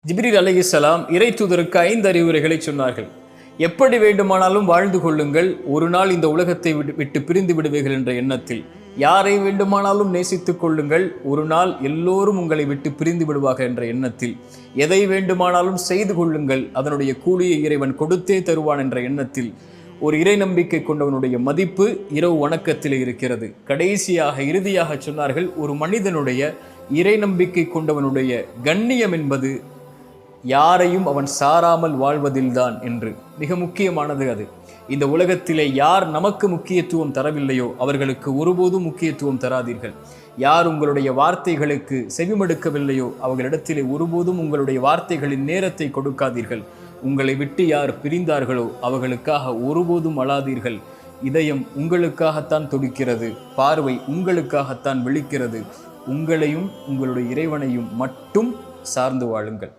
ஜிப்ரீல் அலைஹிஸ்ஸலாம் இறை தூதருக்கு 5 அறிவுரைகளை சொன்னார்கள். எப்படி வேண்டுமானாலும் வாழ்ந்து கொள்ளுங்கள், ஒரு நாள் இந்த உலகத்தை விட்டு பிரிந்து விடுவீர்கள் என்ற எண்ணத்தில். யாரை வேண்டுமானாலும் நேசித்துக் கொள்ளுங்கள், ஒரு நாள் எல்லோரும் உங்களை விட்டு பிரிந்து விடுவார்கள் என்ற எண்ணத்தில். எதை வேண்டுமானாலும் செய்து கொள்ளுங்கள், அதனுடைய கூலியை இறைவன் கொடுத்தே தருவான் என்ற எண்ணத்தில். ஒரு இறை நம்பிக்கை கொண்டவனுடைய மதிப்பு இரவு வணக்கத்தில் இருக்கிறது. கடைசியாக இறுதியாக சொன்னார்கள், ஒரு மனிதனுடைய இறை நம்பிக்கை கொண்டவனுடைய கண்ணியம் என்பது யாரையும் அவன் சாராமல் வாழ்வதில்தான் என்று. மிக முக்கியமானது அது. இந்த உலகத்திலே யார் நமக்கு முக்கியத்துவம் தரவில்லையோ அவர்களுக்கு ஒருபோதும் முக்கியத்துவம் தராதீர்கள். யார் உங்களுடைய வார்த்தைகளுக்கு செவிமடுக்கவில்லையோ அவர்களிடத்திலே ஒருபோதும் உங்களுடைய வார்த்தைகளின் நேரத்தை கொடுக்காதீர்கள். உங்களை விட்டு யார் பிரிந்தார்களோ அவர்களுக்காக ஒருபோதும் அழாதீர்கள். இதயம் உங்களுக்காகத்தான் துடிக்கிறது, பார்வை உங்களுக்காகத்தான் விழிக்கிறது. உங்களையும் உங்களுடைய இறைவனையும் மட்டும் சார்ந்து வாழுங்கள்.